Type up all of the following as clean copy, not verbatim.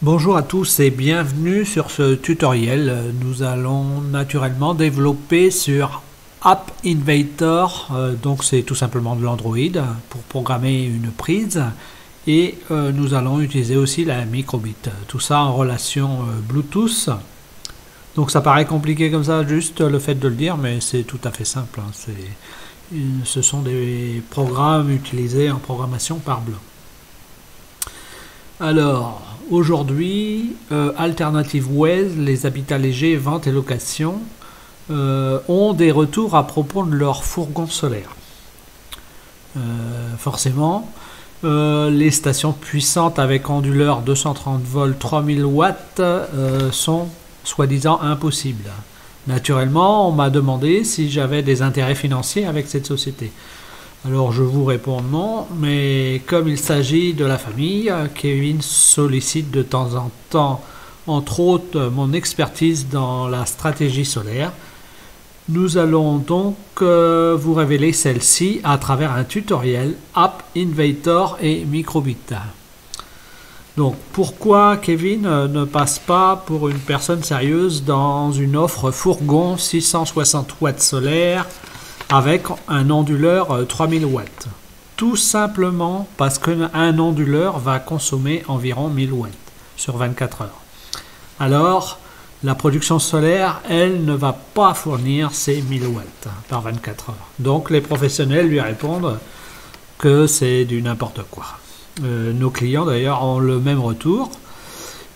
Bonjour à tous et bienvenue sur ce tutoriel. Nous allons naturellement développer sur App Inventor, donc c'est tout simplement de l'Android pour programmer une prise et nous allons utiliser aussi la microbit. Tout ça en relation Bluetooth. Donc ça paraît compliqué comme ça, juste le fait de le dire, mais c'est tout à fait simple. Ce sont des programmes utilisés en programmation par Blanc. Alors, aujourd'hui, Alternative Ways, les habitats légers, vente et location, ont des retours à propos de leur fourgon solaire. Forcément, les stations puissantes avec onduleur 230 volts 3000 watts sont soi-disant impossibles. Naturellement, on m'a demandé si j'avais des intérêts financiers avec cette société. Alors je vous réponds non, mais comme il s'agit de la famille, Kevin sollicite de temps en temps, entre autres, mon expertise dans la stratégie solaire. Nous allons donc vous révéler celle-ci à travers un tutoriel App Inventor et Microbit. Donc pourquoi Kevin ne passe pas pour une personne sérieuse dans une offre fourgon 660 watts solaire avec un onduleur 3000 watts? Tout simplement parce qu'un onduleur va consommer environ 1000 watts sur 24 heures. Alors, la production solaire, elle, ne va pas fournir ces 1000 watts par 24 heures. Donc, les professionnels lui répondent que c'est du n'importe quoi. Nos clients, d'ailleurs, ont le même retour.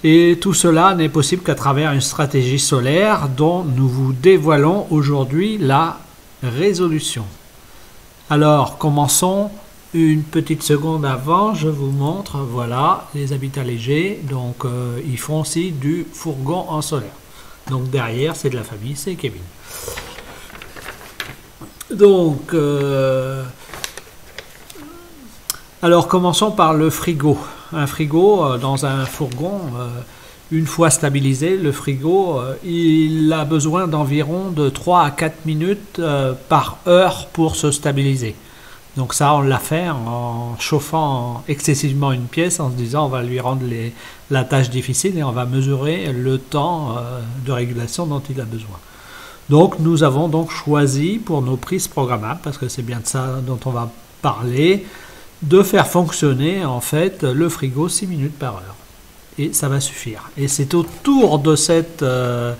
Et tout cela n'est possible qu'à travers une stratégie solaire dont nous vous dévoilons aujourd'hui la résolution. Alors, commençons une petite seconde avant, je vous montre, voilà, les habitats légers, donc ils font aussi du fourgon en solaire. Donc derrière, c'est de la famille, c'est Kevin. Donc, alors commençons par le frigo. Un frigo dans un fourgon, une fois stabilisé, le frigo, il a besoin d'environ de 3 à 4 minutes par heure pour se stabiliser. Donc ça, on l'a fait en chauffant excessivement une pièce, en se disant on va lui rendre la tâche difficile et on va mesurer le temps de régulation dont il a besoin. Donc nous avons donc choisi pour nos prises programmables, parce que c'est bien de ça dont on va parler, de faire fonctionner en fait le frigo 6 minutes par heure. Et ça va suffire. Et c'est autour de cela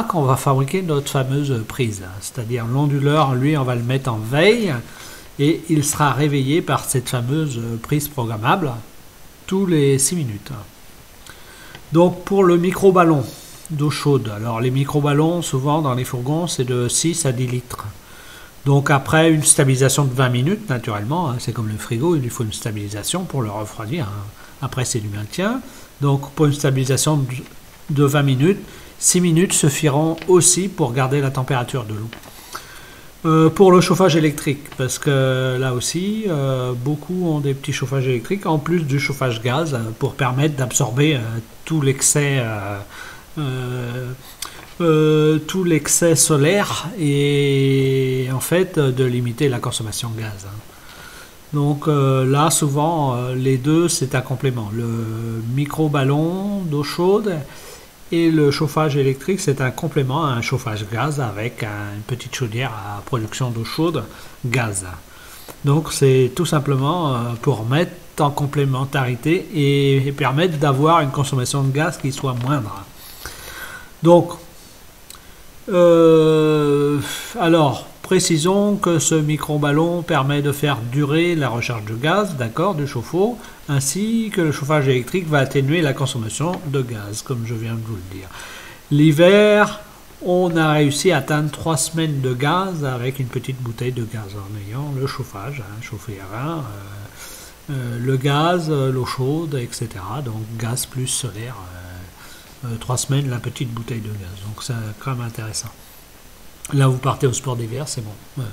qu'on va fabriquer notre fameuse prise. C'est-à-dire l'onduleur, lui, on va le mettre en veille et il sera réveillé par cette fameuse prise programmable tous les 6 minutes. Donc pour le micro-ballon d'eau chaude, alors les micro-ballons, souvent dans les fourgons, c'est de 6 à 10 litres. Donc après une stabilisation de 20 minutes, naturellement, c'est comme le frigo, il lui faut une stabilisation pour le refroidir. Après, c'est du maintien. Donc, pour une stabilisation de 20 minutes, 6 minutes suffiront aussi pour garder la température de l'eau. Pour le chauffage électrique, parce que là aussi, beaucoup ont des petits chauffages électriques, en plus du chauffage gaz, pour permettre d'absorber tout l'excès solaire et en fait de limiter la consommation de gaz. Donc là, souvent, les deux, c'est un complément. Le micro-ballon d'eau chaude et le chauffage électrique, c'est un complément à un chauffage gaz avec une petite chaudière à production d'eau chaude gaz. Donc c'est tout simplement pour mettre en complémentarité et permettre d'avoir une consommation de gaz qui soit moindre. Donc, alors, précisons que ce micro-ballon permet de faire durer la recharge de gaz, d'accord, du chauffe-eau, ainsi que le chauffage électrique va atténuer la consommation de gaz, comme je viens de vous le dire. L'hiver, on a réussi à atteindre 3 semaines de gaz avec une petite bouteille de gaz en ayant le chauffage, chauffé à rein, le gaz, l'eau chaude, etc. Donc gaz plus solaire. 3 semaines la petite bouteille de gaz, donc c'est quand même intéressant. Là vous partez au sport d'hiver, c'est bon.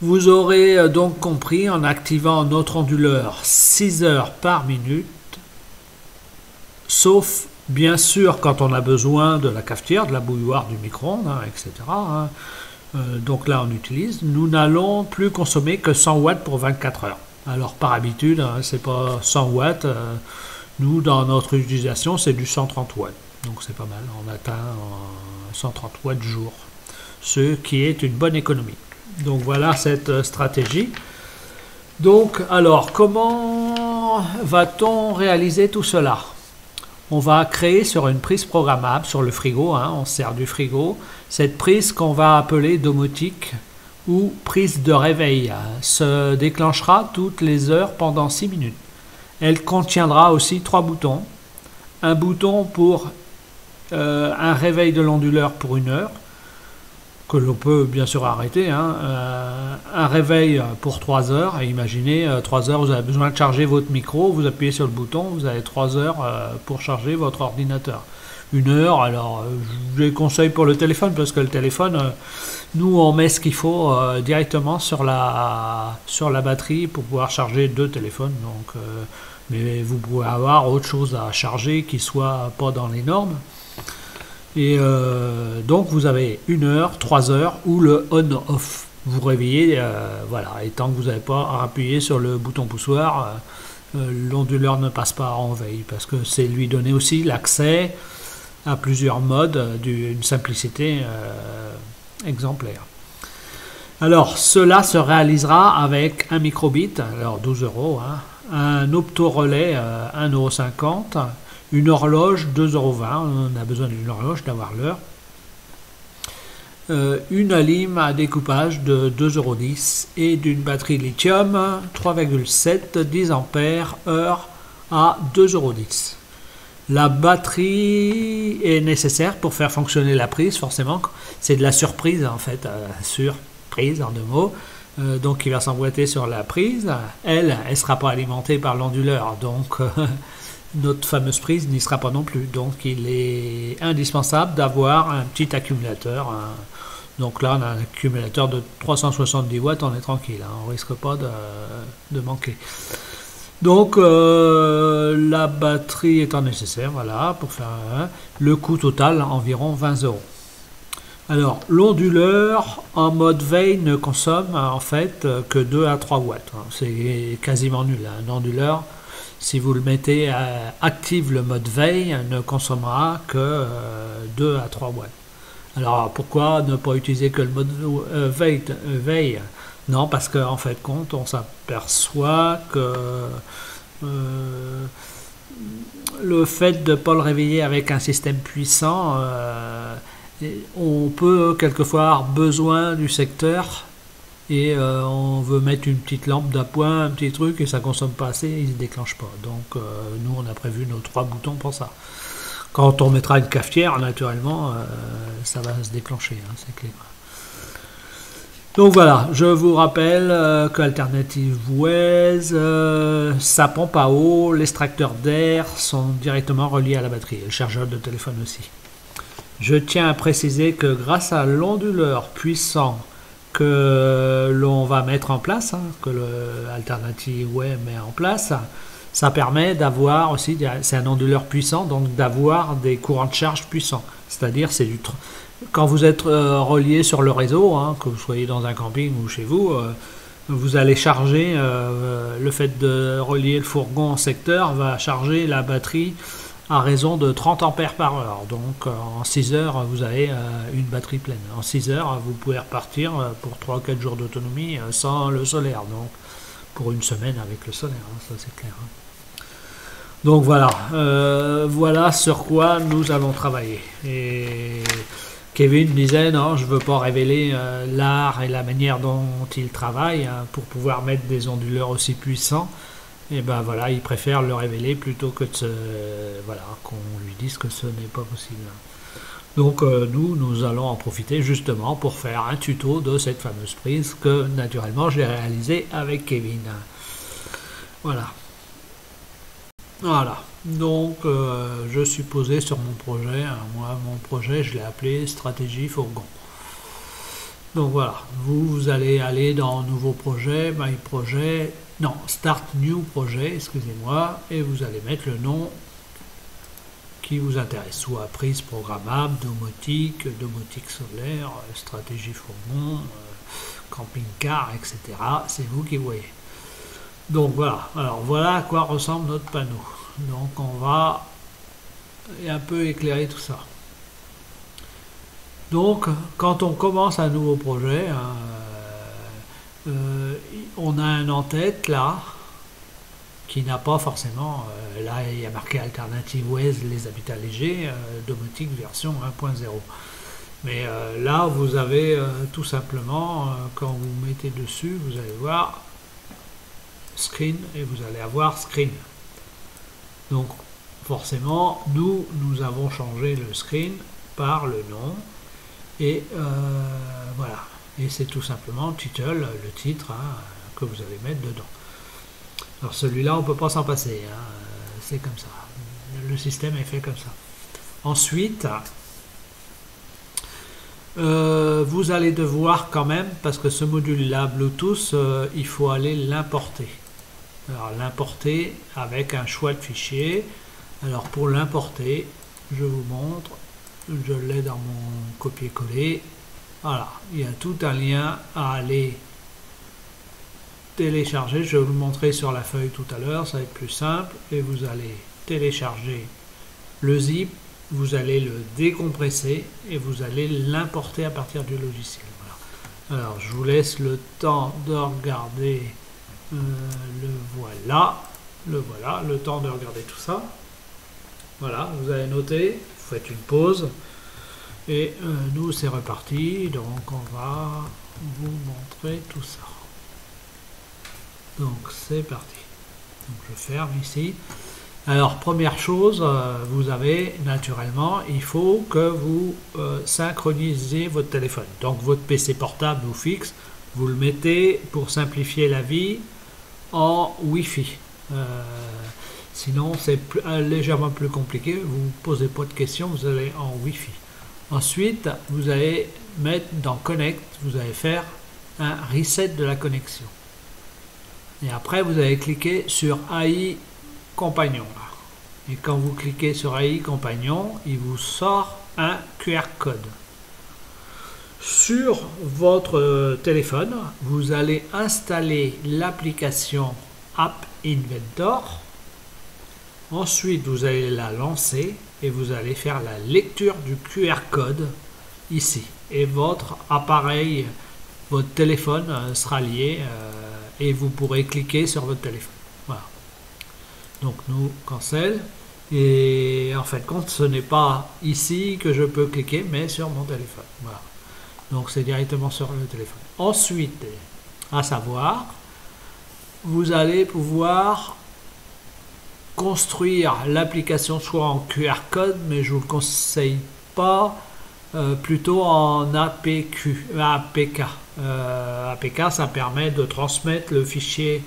Vous aurez donc compris, en activant notre onduleur 6 heures par minute, sauf bien sûr quand on a besoin de la cafetière, de la bouilloire, du micro-ondes, etc. Donc là on utilise, nous n'allons plus consommer que 100 watts pour 24 heures. Alors par habitude, c'est pas 100 watts, Nous, dans notre utilisation, c'est du 130 watts. Donc c'est pas mal, on atteint 130 watts jour, ce qui est une bonne économie. Donc voilà cette stratégie. Donc alors, comment va-t-on réaliser tout cela? On va créer sur une prise programmable, sur le frigo, on sert du frigo, cette prise qu'on va appeler domotique ou prise de réveil se déclenchera toutes les heures pendant 6 minutes. Elle contiendra aussi 3 boutons. Un bouton pour un réveil de l'onduleur pour 1 heure, que l'on peut bien sûr arrêter. Un réveil pour 3 heures. Et imaginez, 3 heures, vous avez besoin de charger votre micro, vous appuyez sur le bouton, vous avez 3 heures pour charger votre ordinateur. 1 heure, alors je les conseille pour le téléphone, parce que le téléphone, nous on met ce qu'il faut directement sur la batterie pour pouvoir charger 2 téléphones. Donc, mais vous pouvez avoir autre chose à charger qui soit pas dans les normes. Et donc vous avez 1 heure, 3 heures ou le on-off. Vous réveillez, voilà, et tant que vous n'avez pas appuyé sur le bouton poussoir, l'onduleur ne passe pas en veille, parce que c'est lui donner aussi l'accès à plusieurs modes d'une simplicité exemplaire. Alors cela se réalisera avec un microbit, alors 12 €, un opto-relais 1,50 €, une horloge 2,20 €, on a besoin d'une horloge, d'avoir l'heure, une lime à découpage de 2,10 € et d'une batterie lithium 3,7 10 ampères heure à 2,10 €. La batterie est nécessaire pour faire fonctionner la prise, forcément. C'est de la surprise en fait, surprise en 2 mots. Donc il va s'emboîter sur la prise. Elle ne sera pas alimentée par l'onduleur, donc notre fameuse prise n'y sera pas non plus. Donc il est indispensable d'avoir un petit accumulateur. Donc là on a un accumulateur de 370 watts, on est tranquille, on ne risque pas de manquer. Donc la batterie étant nécessaire, voilà, pour faire le coût total environ 20 €. Alors l'onduleur en mode veille ne consomme en fait que 2 à 3 watts. C'est quasiment nul. Un onduleur, si vous le mettez active le mode veille, ne consommera que 2 à 3 watts. Alors pourquoi ne pas utiliser que le mode veille? Non, parce qu'en fait compte, on s'aperçoit que le fait de ne pas le réveiller avec un système puissant, on peut quelquefois avoir besoin du secteur et on veut mettre une petite lampe d'appoint, un petit truc, et ça ne consomme pas assez, il ne se déclenche pas. Donc nous on a prévu nos 3 boutons pour ça. Quand on mettra une cafetière, naturellement, ça va se déclencher, c'est clair. Donc voilà, je vous rappelle que Alternative Waze, sa pompe à eau, l'extracteur d'air sont directement reliés à la batterie, le chargeur de téléphone aussi. Je tiens à préciser que grâce à l'onduleur puissant que l'on va mettre en place, que Alternative Waze met en place, ça permet d'avoir aussi, c'est un onduleur puissant, donc d'avoir des courants de charge puissants. C'est-à-dire, quand vous êtes relié sur le réseau, que vous soyez dans un camping ou chez vous, vous allez charger, le fait de relier le fourgon en secteur va charger la batterie à raison de 30 ampères par heure. Donc en 6 heures, vous avez une batterie pleine. En 6 heures, vous pouvez repartir pour 3 ou 4 jours d'autonomie sans le solaire. Donc pour une semaine avec le solaire, ça c'est clair. Donc voilà, voilà sur quoi nous allons travailler. Et Kevin disait non, je ne veux pas révéler l'art et la manière dont il travaille pour pouvoir mettre des onduleurs aussi puissants. Et ben voilà, il préfère le révéler plutôt que qu'on lui dise que ce n'est pas possible. Donc nous allons en profiter justement pour faire un tuto de cette fameuse prise que naturellement j'ai réalisé avec Kevin. Voilà. Voilà, donc je suis posé sur mon projet. Moi, mon projet, je l'ai appelé Stratégie Fourgon. Donc voilà, vous allez aller dans Nouveau projet, My Projet, non, Start New Projet, excusez-moi, et vous allez mettre le nom qui vous intéresse, soit prise programmable, domotique solaire, stratégie fourgon, camping-car, etc. C'est vous qui voyez. Donc voilà, alors voilà à quoi ressemble notre panneau. Donc on va un peu éclairer tout ça. Donc quand on commence un nouveau projet, on a un en-tête là qui n'a pas forcément, là il y a marqué Alternative Ways, les habitats légers, domotique version 1.0. Mais là vous avez tout simplement, quand vous mettez dessus, vous allez voir screen et vous allez avoir screen. Donc forcément nous avons changé le screen par le nom et voilà, et c'est tout simplement title, le titre que vous allez mettre dedans. Alors celui-là on peut pas s'en passer, c'est comme ça, le système est fait comme ça. Ensuite vous allez devoir quand même, parce que ce module là Bluetooth, il faut aller l'importer. Alors l'importer avec un choix de fichier. Alors pour l'importer, je vous montre, je l'ai dans mon copier-coller. Voilà, il y a tout un lien à aller télécharger. Je vais vous le montrer sur la feuille tout à l'heure, ça va être plus simple. Et vous allez télécharger le zip, vous allez le décompresser et vous allez l'importer à partir du logiciel. Voilà. Alors je vous laisse le temps de regarder. Le voilà, le temps de regarder tout ça. Voilà, vous avez noté, vous faites une pause et nous c'est reparti. Donc on va vous montrer tout ça. Donc c'est parti. Donc je ferme ici. Alors première chose, vous avez naturellement, il faut que vous synchronisiez votre téléphone. Donc votre PC portable ou fixe, vous le mettez pour simplifier la vie en Wi-Fi. Sinon c'est légèrement plus compliqué, vous ne posez pas de questions, vous allez en Wi-Fi. Ensuite vous allez mettre dans Connect, vous allez faire un reset de la connexion. Et après vous allez cliquer sur AI Compagnon. Et quand vous cliquez sur AI Compagnon, il vous sort un QR code. Sur votre téléphone, vous allez installer l'application App Inventor. Ensuite, vous allez la lancer et vous allez faire la lecture du QR code ici. Et votre appareil, votre téléphone sera lié et vous pourrez cliquer sur votre téléphone. Voilà. Donc nous, cancel. Et en fait, compte, ce n'est pas ici que je peux cliquer, mais sur mon téléphone. Voilà. Donc c'est directement sur le téléphone. Ensuite, à savoir, vous allez pouvoir construire l'application soit en QR code, mais je ne vous le conseille pas, plutôt en APK. APK, ça permet de transmettre le fichier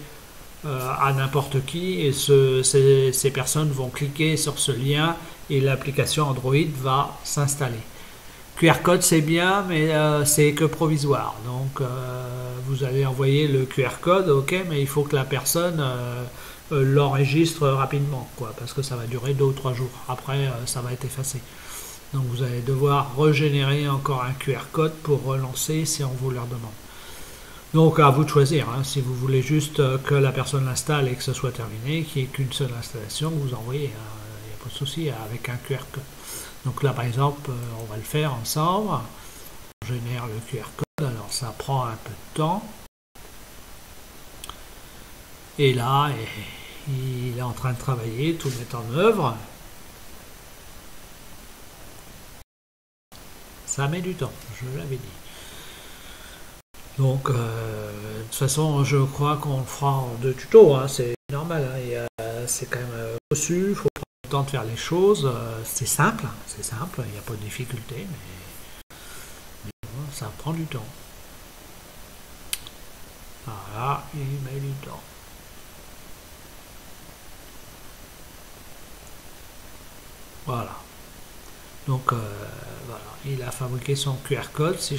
à n'importe qui et ces personnes vont cliquer sur ce lien et l'application Android va s'installer. QR code c'est bien, mais c'est que provisoire. Donc vous allez envoyer le QR code, ok, mais il faut que la personne l'enregistre rapidement, quoi, parce que ça va durer 2 ou 3 jours. Après, ça va être effacé. Donc vous allez devoir régénérer encore un QR code pour relancer si on vous le redemande. Donc à vous de choisir, hein, si vous voulez juste que la personne l'installe et que ce soit terminé, qu'il n'y ait qu'une seule installation, vous envoyez, il n'y a pas de souci avec un QR code. Donc là par exemple, on va le faire ensemble. On génère le QR code, alors ça prend un peu de temps. Et là, il est en train de travailler, tout mettre en œuvre. Ça met du temps, je l'avais dit. Donc, de toute façon, je crois qu'on le fera en 2 tutos, hein, c'est normal, hein, c'est quand même reçu, il faut prendre le temps de faire les choses, c'est simple, il n'y a pas de difficulté, mais bon, ça prend du temps. Voilà, il met du temps. Voilà. Donc, voilà, il a fabriqué son QR code, si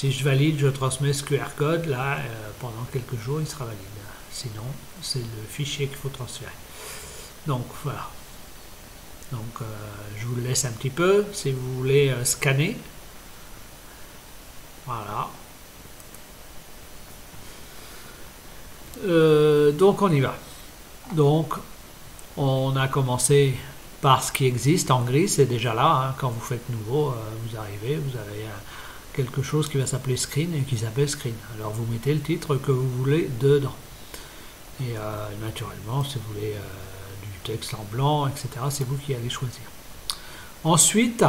je valide, je transmets ce QR code, là, pendant quelques jours, il sera valide. Sinon, c'est le fichier qu'il faut transférer. Donc, voilà. Donc, je vous le laisse un petit peu, si vous voulez scanner. Voilà. Donc, on y va. Donc, On a commencé par ce qui existe en gris, c'est déjà là, hein. Quand vous faites nouveau, vous arrivez, vous avez quelque chose qui va s'appeler screen et qui s'appelle screen. Alors vous mettez le titre que vous voulez dedans. Et naturellement, si vous voulez du texte en blanc, etc., c'est vous qui allez choisir. Ensuite,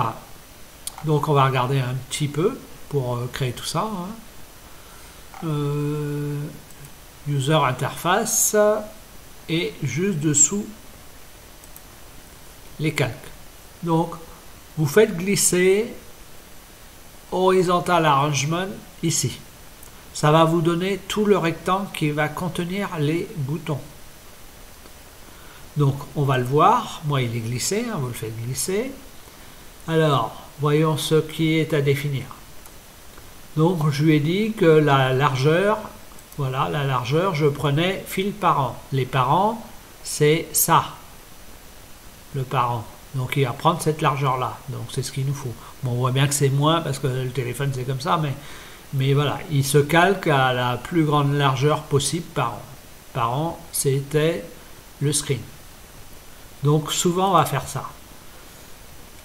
donc on va regarder un petit peu pour créer tout ça, hein. User interface et juste dessous les calques. Donc vous faites glisser horizontal arrangement ici. Ça va vous donner tout le rectangle qui va contenir les boutons. Donc on va le voir. Moi il est glissé, hein, vous le faites glisser. Alors voyons ce qui est à définir. Donc je lui ai dit que la largeur, voilà la largeur, je prenais fil parent. Les parents c'est ça, le parent. Donc il va prendre cette largeur là. Donc c'est ce qu'il nous faut. Bon, on voit bien que c'est moins parce que le téléphone c'est comme ça, mais voilà, il se calque à la plus grande largeur possible par an. Par an, c'était le screen. Donc souvent on va faire ça.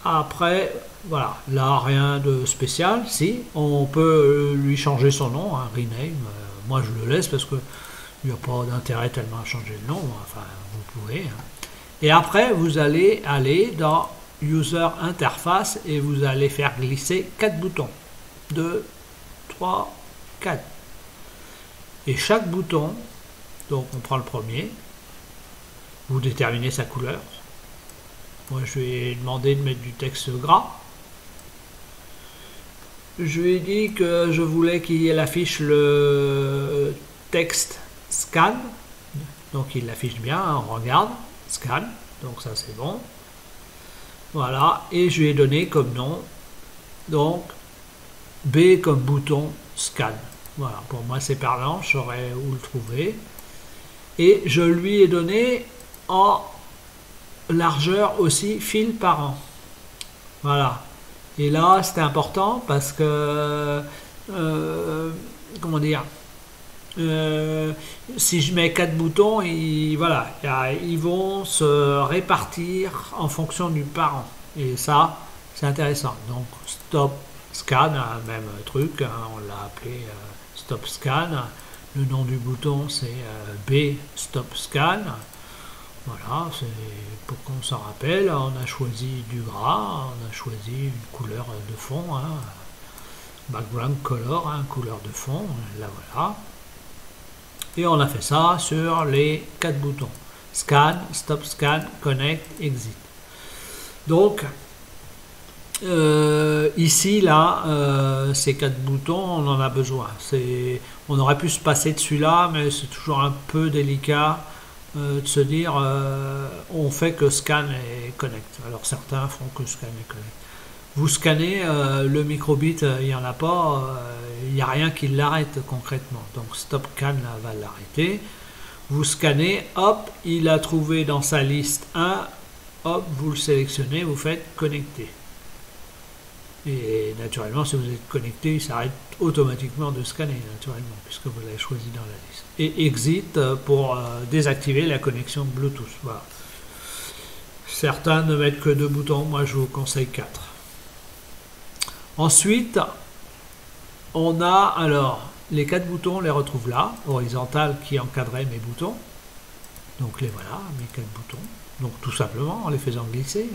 Après, voilà, là rien de spécial. Si, on peut lui changer son nom, un rename. Moi je le laisse parce que il n'y a pas d'intérêt tellement à changer le nom. Enfin, vous pouvez. Hein. Et après, vous allez aller dans User Interface et vous allez faire glisser 4 boutons. 2, 3, 4. Et chaque bouton, donc on prend le premier, vous déterminez sa couleur. Moi je lui ai demandé de mettre du texte gras. Je lui ai dit que je voulais qu'il affiche le texte scan. Donc il l'affiche bien, hein, on regarde, scan, donc ça c'est bon. Voilà, et je lui ai donné comme nom, donc B comme bouton scan. Voilà, pour moi c'est parlant, je saurais où le trouver. Et je lui ai donné en largeur aussi fil parent. Voilà. Et là c'était important parce que comment dire, si je mets 4 boutons, voilà, ils vont se répartir en fonction du parent. Et ça, c'est intéressant. Donc stop scan, même truc, hein, on l'a appelé stop scan. Le nom du bouton c'est B stop scan. Voilà, c'est pour qu'on s'en rappelle. On a choisi du gras, on a choisi une couleur de fond, hein, background color, hein, couleur de fond, là voilà. Et on a fait ça sur les 4 boutons. Scan, stop scan, connect, exit. Donc, ici, là, ces 4 boutons, on en a besoin. On aurait pu se passer dessus là, mais c'est toujours un peu délicat de se dire on fait que scan et connect. Alors certains font que scan et connect. Vous scannez, le microbit, il n'y en a pas, il n'y a rien qui l'arrête concrètement. Donc stop scan va l'arrêter. Vous scannez, hop, il a trouvé dans sa liste 1, hop, vous le sélectionnez, vous faites connecter. Et naturellement, si vous êtes connecté, il s'arrête automatiquement de scanner, naturellement, puisque vous l'avez choisi dans la liste. Et exit pour désactiver la connexion Bluetooth. Voilà. Certains ne mettent que 2 boutons, moi je vous conseille 4. Ensuite, on a alors les 4 boutons, on les retrouve là, horizontal qui encadrait mes boutons. Donc les voilà, mes 4 boutons. Donc tout simplement en les faisant glisser,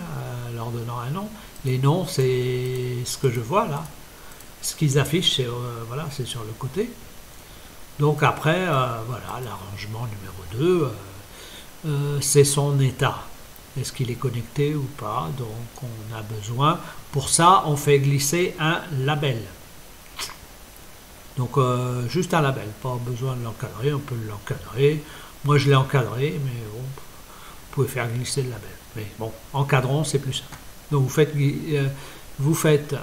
leur donnant un nom. Les noms, c'est ce que je vois là. Ce qu'ils affichent, c'est voilà, c'est sur le côté. Donc après, voilà, l'arrangement numéro 2, c'est son état. Est-ce qu'il est connecté ou pas? Donc on a besoin. Pour ça, on fait glisser un label. Donc juste un label, pas besoin de l'encadrer, on peut l'encadrer. Moi je l'ai encadré, mais bon, vous pouvez faire glisser le label. Mais bon, encadrons, c'est plus simple. Donc vous faites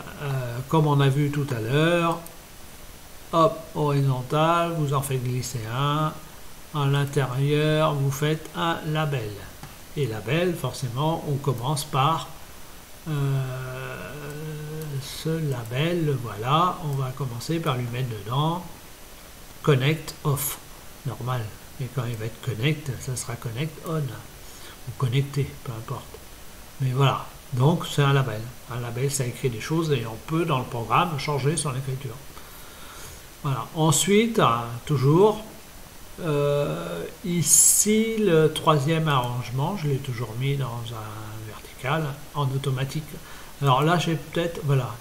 comme on a vu tout à l'heure, hop, horizontal, vous en faites glisser un. À l'intérieur, vous faites un label. Et label, forcément, on commence par ce label, voilà, on va commencer par lui mettre dedans connect off, normal, et quand il va être connect, ça sera connect on. ou connecté, peu importe. Mais voilà, donc c'est un label. Un label, ça écrit des choses et on peut dans le programme changer son écriture. Voilà. Ensuite, toujours, ici le troisième arrangement, je l'ai toujours mis dans un vertical en automatique. Alors là, j'ai peut-être, voilà,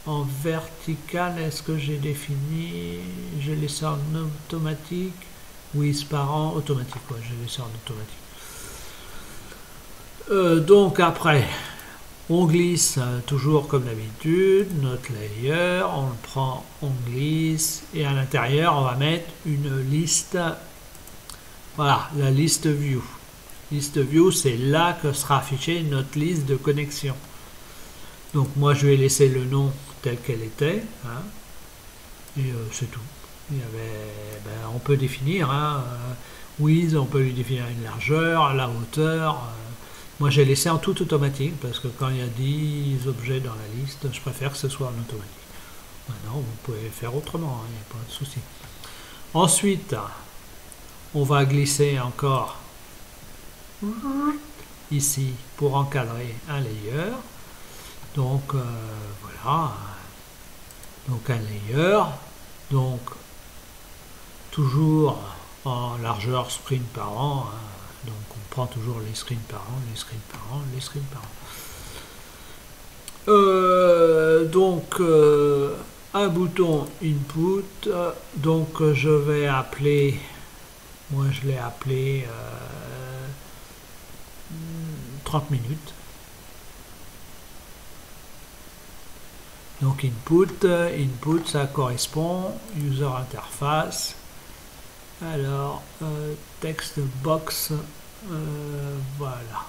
en vertical, est-ce que j'ai défini, j'ai laissé en automatique, with parent automatique, ouais, j'ai laissé en automatique. Donc après, on glisse toujours comme d'habitude, notre layer, on le prend, on glisse, et à l'intérieur, on va mettre une liste, voilà, la liste view. Liste view, c'est là que sera affichée notre liste de connexion. Donc moi, je vais laisser le nom tel qu'elle était, hein, et c'est tout. Il y avait, on peut définir, hein, width, on peut lui définir une largeur, la hauteur. Moi, j'ai laissé en tout automatique parce que quand il y a 10 objets dans la liste, je préfère que ce soit en automatique. Maintenant, vous pouvez faire autrement, il n'y a pas de souci. Ensuite, on va glisser encore ici pour encadrer un layer. Donc, voilà. Donc, un layer. Donc, toujours en largeur sprint par an. Hein. Donc on prend toujours les screens par an, les screens par an, les screens par an. Donc un bouton input, donc je vais appeler, moi je l'ai appelé 30 minutes. Donc input ça correspond, user interface. Alors, text box, voilà.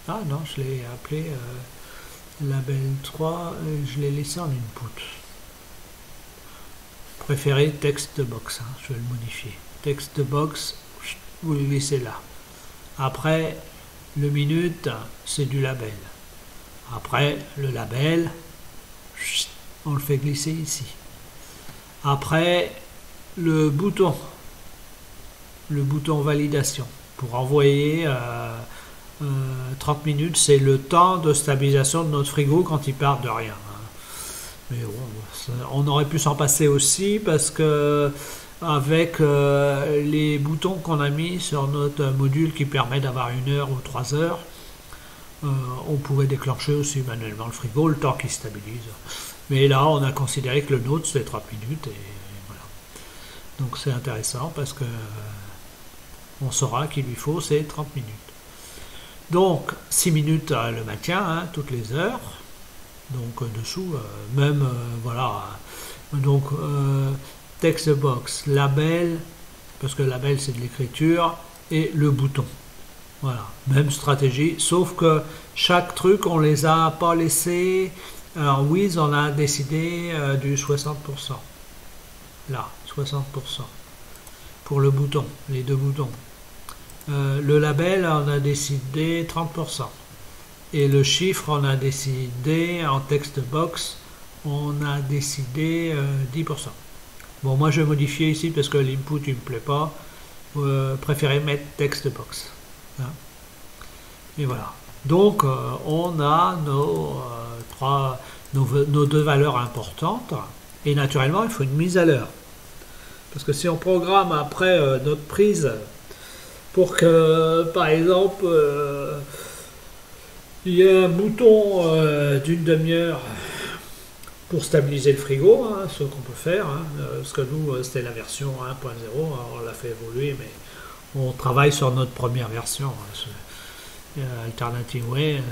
Ah non, je l'ai appelé label 3, je l'ai laissé en input. Préféré text box, hein, je vais le modifier. Text box, vous le laissez là. Après, le minute, c'est du label. Après, le label, on le fait glisser ici. Après, le bouton validation pour envoyer 30 minutes, c'est le temps de stabilisation de notre frigo quand il part de rien. Mais bon, on aurait pu s'en passer aussi parce que avec les boutons qu'on a mis sur notre module qui permet d'avoir 1 heure ou 3 heures, on pouvait déclencher aussi manuellement le frigo le temps qu'il stabilise. Mais là, on a considéré que le nôtre c'était 30 minutes et donc c'est intéressant parce que on saura qu'il lui faut c'est 30 minutes. Donc 6 minutes le maintien, hein, toutes les heures. Donc dessous, même voilà. Donc text box, label, parce que label c'est de l'écriture, et le bouton. Voilà, même stratégie, sauf que chaque truc on les a pas laissés. Alors width on a décidé du 60%. Là, 60% pour le bouton, les deux boutons. Le label, on a décidé 30%. Et le chiffre, on a décidé, en text box, on a décidé 10%. Bon, moi je vais modifier ici parce que l'input il me plaît pas. Préférez mettre text box. Hein. Et voilà. Donc, on a nos deux valeurs importantes. Et naturellement, il faut une mise à l'heure. Parce que si on programme après notre prise pour que, par exemple, il y ait un bouton d'une demi-heure pour stabiliser le frigo, hein, ce qu'on peut faire, hein, parce que nous, c'était la version 1.0, on l'a fait évoluer, mais on travaille sur notre première version. Hein, Alternative Way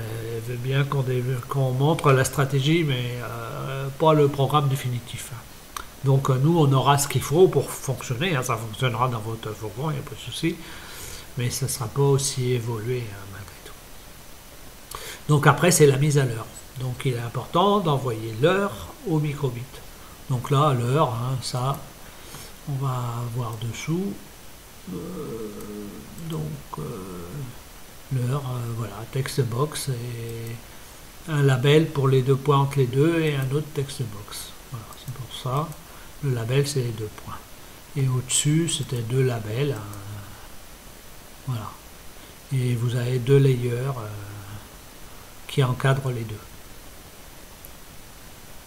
veut bien qu'on montre la stratégie, mais pas le programme définitif. Hein. Donc nous, on aura ce qu'il faut pour fonctionner. Hein, ça fonctionnera dans votre fourgon, il n'y a pas de souci. Mais ça ne sera pas aussi évolué malgré tout. Donc après, c'est la mise à l'heure. Donc il est important d'envoyer l'heure au microbit. Donc là, l'heure, hein, ça, on va voir dessous. L'heure, voilà, text box et un label pour les deux points entre les deux et un autre text box. Voilà, c'est pour ça. Le label, c'est les deux points. Et au-dessus, c'était deux labels. Voilà. Et vous avez deux layers qui encadrent les deux.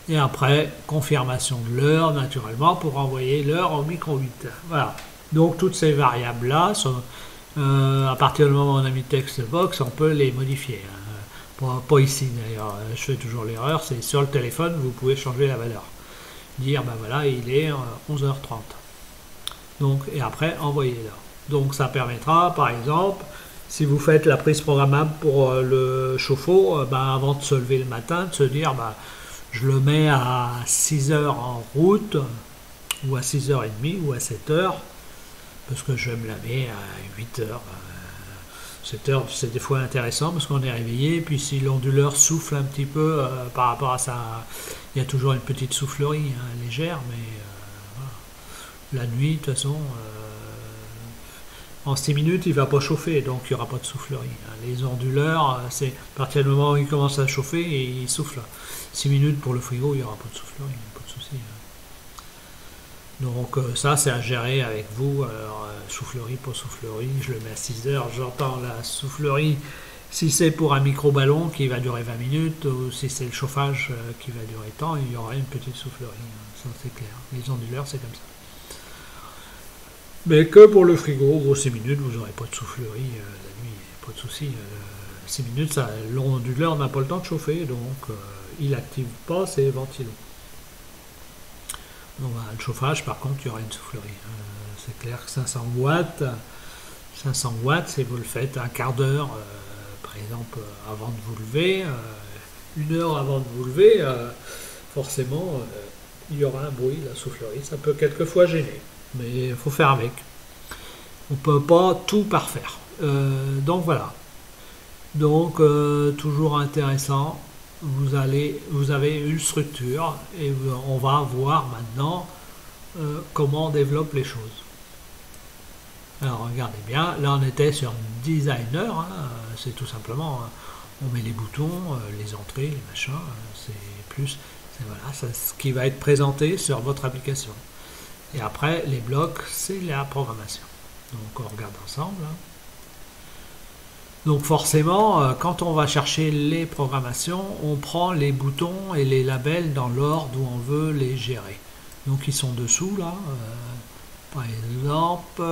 Et après, confirmation de l'heure, naturellement, pour envoyer l'heure au micro 8. Voilà. Donc, toutes ces variables-là, à partir du moment où on a mis textbox, on peut les modifier. Pas ici, d'ailleurs. Je fais toujours l'erreur. C'est sur le téléphone, vous pouvez changer la valeur. Dire, ben voilà, il est 11h30. Donc, et après, envoyer l'heure. Donc, ça permettra, par exemple, si vous faites la prise programmable pour le chauffe-eau, avant de se lever le matin, de se dire, je le mets à 6 heures en route, ou à 6h30, ou à 7 heures, parce que je vais me laver à 8 heures. 7 heures, c'est des fois intéressant parce qu'on est réveillé, puis si l'onduleur souffle un petit peu par rapport à ça, il y a toujours une petite soufflerie légère, mais voilà. La nuit, de toute façon, en 6 minutes, il ne va pas chauffer, donc il n'y aura pas de soufflerie. Les onduleurs, c'est à partir du moment où il commence à chauffer, et il souffle. 6 minutes pour le frigo, il n'y aura pas de soufflerie, pas de souci. Donc ça, c'est à gérer avec vous. Alors, soufflerie, pas soufflerie, je le mets à 6 heures, j'entends la soufflerie. Si c'est pour un micro-ballon qui va durer 20 minutes, ou si c'est le chauffage qui va durer tant, il y aura une petite soufflerie. Ça, c'est clair. Les onduleurs, c'est comme ça. Mais que pour le frigo, gros 6 minutes, vous n'aurez pas de soufflerie la nuit, pas de souci. 6 minutes, l'onduleur n'a pas le temps de chauffer, donc il n'active pas ses ventilaux. Donc, le chauffage, par contre, il y aura une soufflerie. C'est clair que 500 watts, si vous le faites un quart d'heure, par exemple, avant de vous lever, 1 heure avant de vous lever, forcément, il y aura un bruit, la soufflerie. Ça peut quelquefois gêner, mais il faut faire avec. On ne peut pas tout parfaire. Donc voilà. Donc, toujours intéressant. Vous avez une structure et on va voir maintenant comment on développe les choses. Alors regardez bien, là on était sur designer, c'est tout simplement, on met les boutons, les entrées, les machins, c'est ce qui va être présenté sur votre application. Et après les blocs, c'est la programmation. Donc on regarde ensemble. Donc forcément, quand on va chercher les programmations, on prend les boutons et les labels dans l'ordre où on veut les gérer. Donc ils sont dessous là. Par exemple,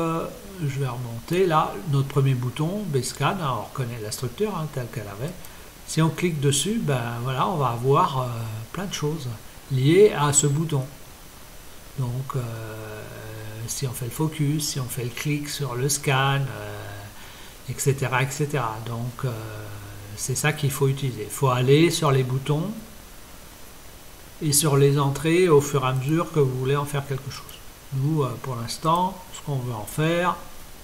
je vais remonter là, notre premier bouton, BSCAN, on reconnaît la structure telle qu'elle avait. Si on clique dessus, voilà, on va avoir plein de choses liées à ce bouton. Donc si on fait le focus, si on fait le clic sur le scan, etc., etc. Donc, c'est ça qu'il faut utiliser. Il faut aller sur les boutons et sur les entrées au fur et à mesure que vous voulez en faire quelque chose. Nous, pour l'instant, ce qu'on veut en faire,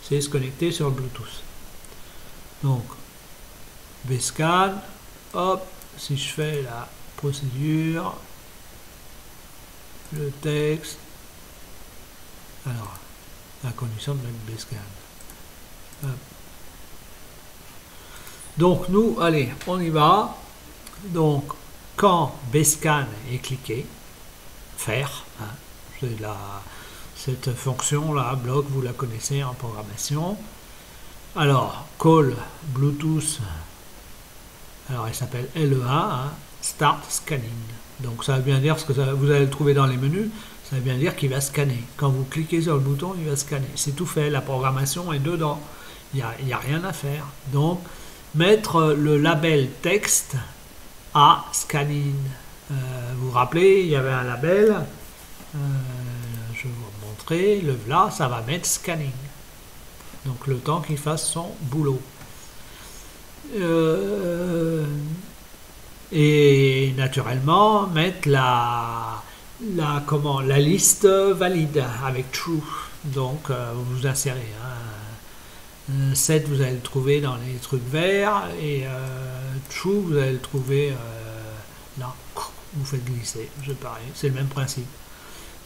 c'est se connecter sur le Bluetooth. Donc, BSCAN, hop, si je fais la procédure, le texte, alors, la condition de mettre BSCAN. Hop. Donc nous, allez, on y va. Donc quand BSCAN est cliqué, faire, cette fonction là, bloc, vous la connaissez en programmation. Alors call Bluetooth, alors elle s'appelle LE1, Start Scanning. Donc ça veut bien dire ce que vous allez le trouver dans les menus. Ça veut bien dire qu'il va scanner. Quand vous cliquez sur le bouton, il va scanner. C'est tout fait, la programmation est dedans. Il n'y a rien à faire. Donc mettre le label texte à scanning. Vous vous rappelez, il y avait un label, je vais vous montrer, le là, ça va mettre scanning. Donc le temps qu'il fasse son boulot. Et naturellement, mettre la liste valide avec true. Donc vous insérez. 7 vous allez le trouver dans les trucs verts et true vous allez le trouver là, vous faites glisser, c'est pareil, c'est le même principe.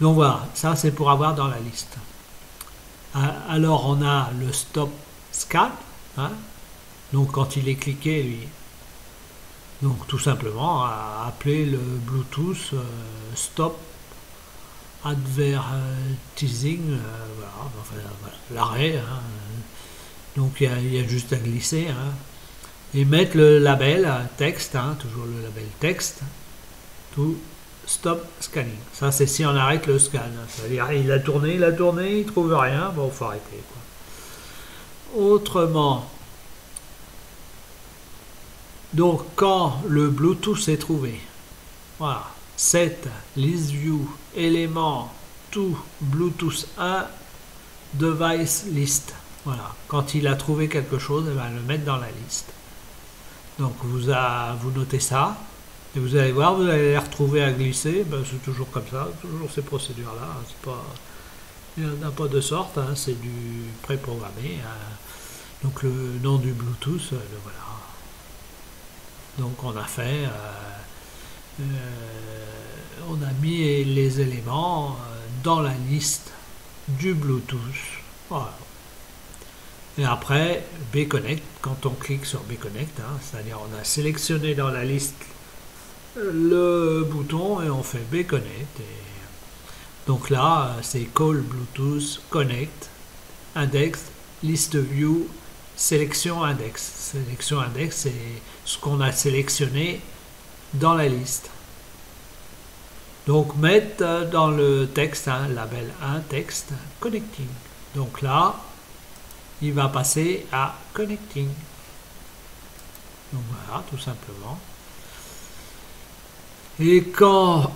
Donc voilà, ça c'est pour avoir dans la liste. Alors on a le stop scan, donc quand il est cliqué lui, donc tout simplement appeler le Bluetooth stop advertising, voilà, l'arrêt. Donc il y a juste à glisser, hein, et mettre le label texte, hein, toujours le label texte, to stop scanning. Ça c'est si on arrête le scan. C'est-à-dire il a tourné, il trouve rien, bon faut arrêter, quoi. Autrement, donc quand le Bluetooth est trouvé, voilà, set list view élément to Bluetooth 1 device list. Voilà, quand il a trouvé quelque chose, il va le mettre dans la liste. Donc vous notez ça, et vous allez voir, vous allez les retrouver à glisser. Ben, c'est toujours comme ça, toujours ces procédures-là. Il n'y en a pas de sorte, hein, c'est du préprogrammé. Donc le nom du Bluetooth, le voilà. Donc on a fait, on a mis les éléments dans la liste du Bluetooth. Voilà. Et après, Bconnect, quand on clique sur Bconnect, hein, c'est-à-dire on a sélectionné dans la liste le bouton et on fait Bconnect. Donc là, c'est Call Bluetooth Connect, Index, List View, Sélection Index. Sélection Index, c'est ce qu'on a sélectionné dans la liste. Donc mettre dans le texte, hein, label 1 texte, Connecting. Donc là, il va passer à Connecting. Donc voilà, tout simplement. Et quand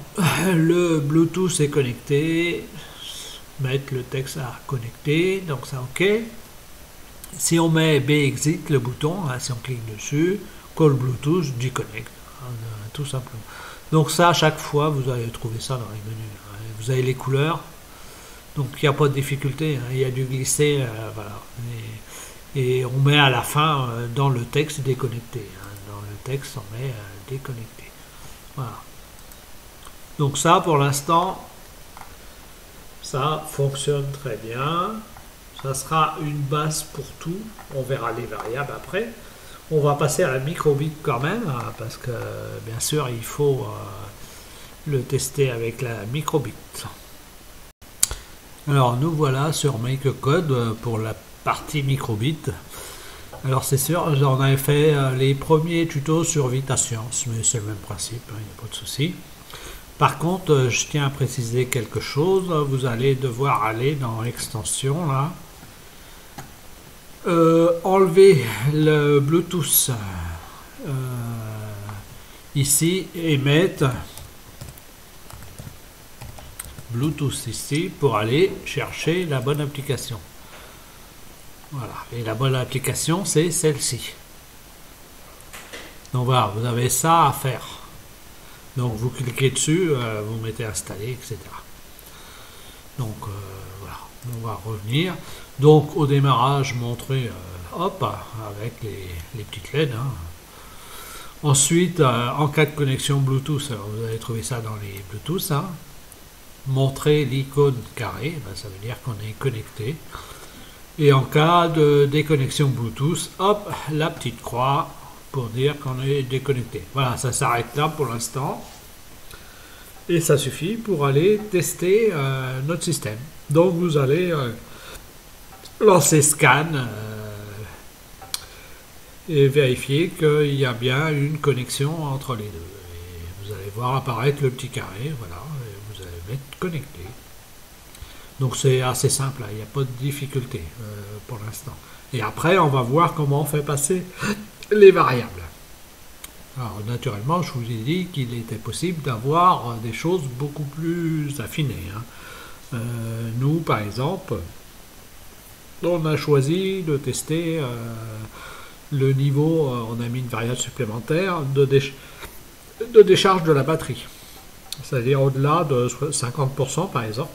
le Bluetooth est connecté, mettre le texte à connecter, donc ça OK. Si on met Bexit, le bouton, hein, si on clique dessus, Call Bluetooth, disconnect, hein, tout simplement. Donc ça, à chaque fois, vous allez trouver ça dans les menus. Hein. Vous avez les couleurs, donc il n'y a pas de difficulté, hein, il y a du glisser, voilà. Et on met à la fin, dans le texte, déconnecté. Hein. Dans le texte, on met déconnecté. Voilà. Donc ça, pour l'instant, ça fonctionne très bien. Ça sera une base pour tout. On verra les variables après. On va passer à la microbit quand même, parce que bien sûr, il faut le tester avec la microbit. Alors, nous voilà sur MakeCode pour la partie microbit. Alors, c'est sûr, j'en avais fait les premiers tutos sur VitaScience, mais c'est le même principe, il n'y a pas de souci. Par contre, je tiens à préciser quelque chose. Vous allez devoir aller dans l'extension là. Enlever le Bluetooth ici et mettre Bluetooth ici pour aller chercher la bonne application. Voilà, et la bonne application c'est celle-ci. Donc voilà, vous avez ça à faire. Donc vous cliquez dessus, vous mettez installer, etc. Donc voilà, on va revenir. Donc au démarrage, montrer, hop, avec les petites LED. Hein. Ensuite, en cas de connexion Bluetooth, alors vous allez trouver ça dans les Bluetooth. Hein. Montrer l'icône carrée, ben, ça veut dire qu'on est connecté. Et en cas de déconnexion Bluetooth, hop, la petite croix pour dire qu'on est déconnecté. Voilà, ça s'arrête là pour l'instant. Et ça suffit pour aller tester notre système. Donc vous allez lancer scan et vérifier qu'il y a bien une connexion entre les deux. Et vous allez voir apparaître le petit carré, voilà, et vous allez mettre connecté. Donc c'est assez simple, il n'y a pas de difficulté pour l'instant. Et après, on va voir comment on fait passer les variables. Alors naturellement, je vous ai dit qu'il était possible d'avoir des choses beaucoup plus affinées. Hein. Nous, par exemple, on a choisi de tester le niveau, on a mis une variable supplémentaire de décharge de la batterie. C'est-à-dire au-delà de 50% par exemple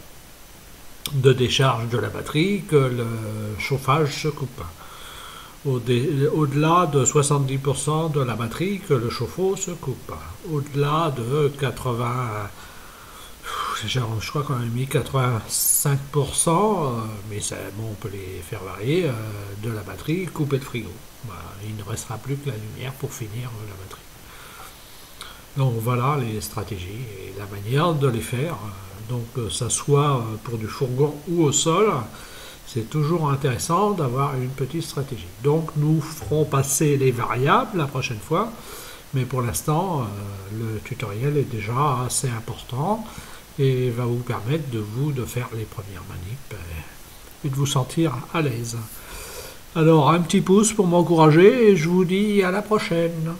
de décharge de la batterie que le chauffage se coupe. Au-delà de 70% de la batterie que le chauffe-eau se coupe. Au-delà de 80, je crois qu'on a mis 85%, mais ça, bon, on peut les faire varier, de la batterie coupée de frigo. Voilà, il ne restera plus que la lumière pour finir la batterie. Donc voilà les stratégies et la manière de les faire. Donc ça soit pour du fourgon ou au sol. C'est toujours intéressant d'avoir une petite stratégie. Donc nous ferons passer les variables la prochaine fois, mais pour l'instant, le tutoriel est déjà assez important et va vous permettre de faire les premières manips et de vous sentir à l'aise. Alors un petit pouce pour m'encourager et je vous dis à la prochaine.